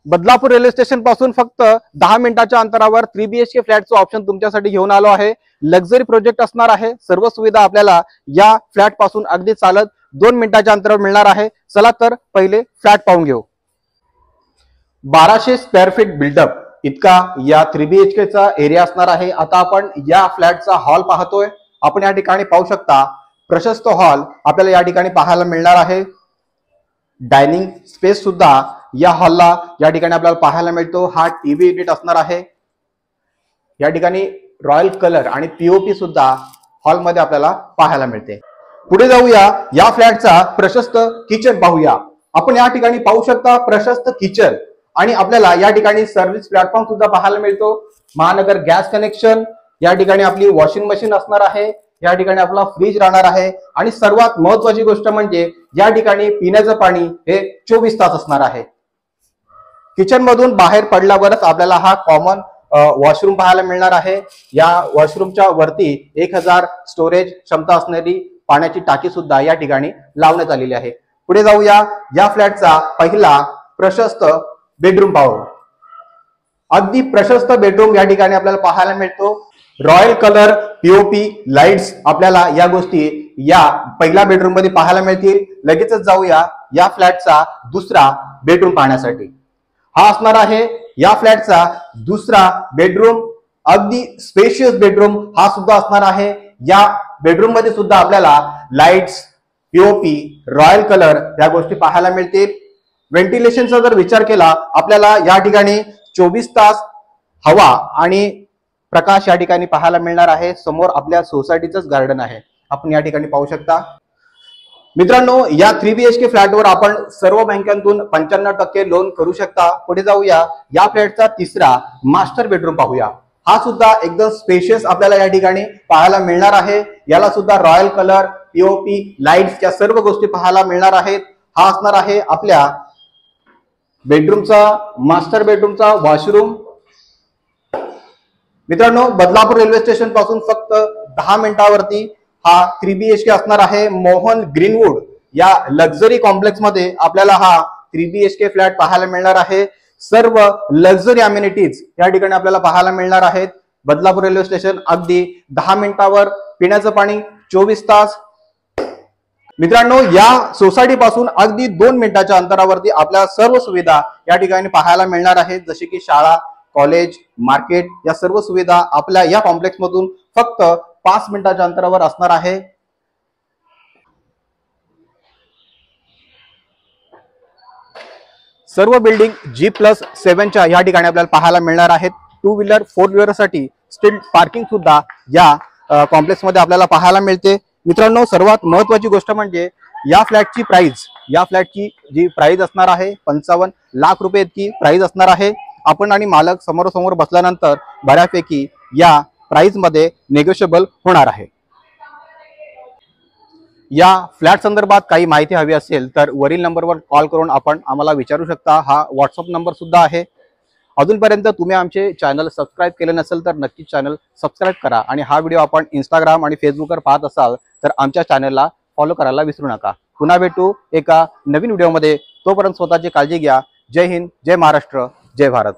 Badlapur railway station पासून फक्त 10 मिनिटाच्या अंतरावर 3 BHK फ्लॅटचं ऑप्शन तुमच्यासाठी घेऊन आलो आहे। लक्झरी प्रोजेक्ट असणार आहे। सर्व सुविधा आपल्याला या फ्लॅट पासून अगदी चालत 2 मिनिटाच्या अंतरावर मिळणार आहे। चला तर पहिले फ्लॅट पाहून घेऊ। 1200 स्क्वेअर फीट बिल्डअप इतका या 3 BHK चा एरिया असणार आहे। आता आपण या फ्लॅटचा हॉल पाहतोय। आपण या ठिकाणी पाहू शकता प्रशस्त हॉल आपल्याला या ठिकाणी पाहायला मिळणार आहे। डायनिंग स्पेस सुद्धा या हॉलला या ठिकाणी आपल्याला पाहायला मिळतो। हा टीव्ही युनिट असणार आहे। या ठिकाणी रॉयल कलर आणि पीओपी सुद्धा हॉलमध्ये आपल्याला पाहायला मिळते। पुढे जाऊया, या फ्लॅटचा प्रशस्त किचन पाहूया। आपण या ठिकाणी पाहू शकता प्रशस्त किचन आणि आपल्याला या ठिकाणी सर्व्हिस प्लॅटफॉर्म सुद्धा पाहायला मिळतो। महानगर गॅस कनेक्शन, या ठिकाणी आपली वॉशिंग मशीन असणार आहे। या ठिकाणी आपला फ्रीज राहणार आहे आणि सर्वात महत्त्वाची गोष्ट म्हणजे या ठिकाणी पिण्याचं पाणी हे 24 तास असणार आहे। किचन मधून बाहेर पडल्यावरच आपल्याला हा कॉमन वॉशरूम पाहायला मिळणार आहे। या वॉशरूमच्या वरती 1000 स्टोरेज क्षमता असणारी पाण्याची टाकी सुद्धा या ठिकाणी लावण्यात आलेली आहे। पुढे जाऊया, या फ्लॅटचा पहिला प्रशस्त बेडरूम पाहू। अगदी प्रशस्त बेडरूम या ठिकाणी आपल्याला पाहायला मिळतो। रॉयल कलर पीओपी लाईट्स आपल्याला या गोष्टी या पहिल्या बेडरूम मध्ये पाहायला मिळतील। लगेचच जाऊया या फ्लॅटचा दुसरा बेडरूम पाहण्यासाठी। हा असणार आहे या फ्लॅटचा दुसरा बेडरूम। अगदी स्पेशियस बेडरूम हा सुद्धा असणार आहे। या बेडरूम मध्ये सुद्धा आपल्याला लाईट्स, पीओपी, रॉयल कलर या गोष्टी पाहायला मिळतील। व्हेंटिलेशनचा जर विचार केला आपल्याला या ठिकाणी 24 तास हवा आणि प्रकाश या ठिकाणी पाहायला मिळणार आहे। समोर आपल्या सोसायटीचंच गार्डन आहे, आपण या ठिकाणी पाहू शकता। मित्रांनो, या 3 BHK फ्लॅटवर आपण सर्व बँकांतून 95% लोन करू शकता। पुढे जाऊया, या फ्लॅटचा तिसरा मास्टर बेडरूम पाहूया। हा सुद्धा एकदम स्पेशियस आपल्याला या ठिकाणी पाहायला मिळणार आहे। याला सुद्धा रॉयल कलर, पीओपी, लाईट्स या सर्व गोष्टी पाहायला मिळणार आहेत। हा असणार आहे आपल्या बेडरूमचा मास्टर बेडरूमचा वॉशरूम। मित्रांनो, बदलापूर रेल्वे स्टेशन पासून फक्त 10 मिनिटांवरती हा 3 BHK असणार आहे। मोहन ग्रीनवुड या लक्झरी कॉम्प्लेक्स मध्ये आपल्याला हा 3 BHK फ्लॅट पाहायला मिळणार आहे। सर्व लक्झरी अम्युनिटीज या ठिकाणी आपल्याला पाहायला मिळणार आहेत। बदलापूर रेल्वे स्टेशन अगदी 10 मिनिटांवर, पिण्याचं पाणी 24 तास। मित्रांनो, या सोसायटी पासून अगदी 2 मिनिटाच्या अंतरावरती आपल्याला सर्व सुविधा या ठिकाणी पाहायला मिळणार आहेत, जसे की शाळा, कॉलेज, मार्केट या सर्व सुविधा आपल्या या कॉम्प्लेक्स मधून फक्त 5 मिनिटाच्या अंतरावर असणार आहे। सर्व बिल्डिंग G+7 च्या या ठिकाणी आपल्याला पाहायला मिळणार आहेत। 2 व्हीलर 4 व्हीलर साठी स्टील पार्किंग सुद्धा या कॉम्प्लेक्स मध्ये आपल्याला पाहायला मिळते। मित्रांनो, सर्वात महत्त्वाची गोष्ट म्हणजे या फ्लॅटची प्राइस, या फ्लॅटची जी प्राइस असणार आहे 55 लाख रुपये इतकी प्राइस असणार आहे। आपण आणि मालक समोरासमोर बसल्यानंतर बऱ्यापैकी या प्राइस मध्ये नेगोशिएबल होणार आहे। या फ्लॅट संदर्भात काही माहिती हवी असेल तर वरील नंबरवर कॉल करून आपण आम्हाला विचारू शकता। हा व्हॉट्सअप नंबर सुद्धा आहे। अजूनपर्यंत तुम्ही आमचे चॅनल सबस्क्राइब केले नसेल तर नक्कीच चॅनल सबस्क्राइब करा आणि हा व्हिडिओ आपण इंस्टाग्राम आणि फेसबुकवर पाहत असाल तर आमच्या चॅनलला फॉलो करायला विसरू नका। पुन्हा भेटू एका नवीन व्हिडिओमध्ये। तोपर्यंत स्वतःची काळजी घ्या। जय हिंद, जय महाराष्ट्र, जय भारत।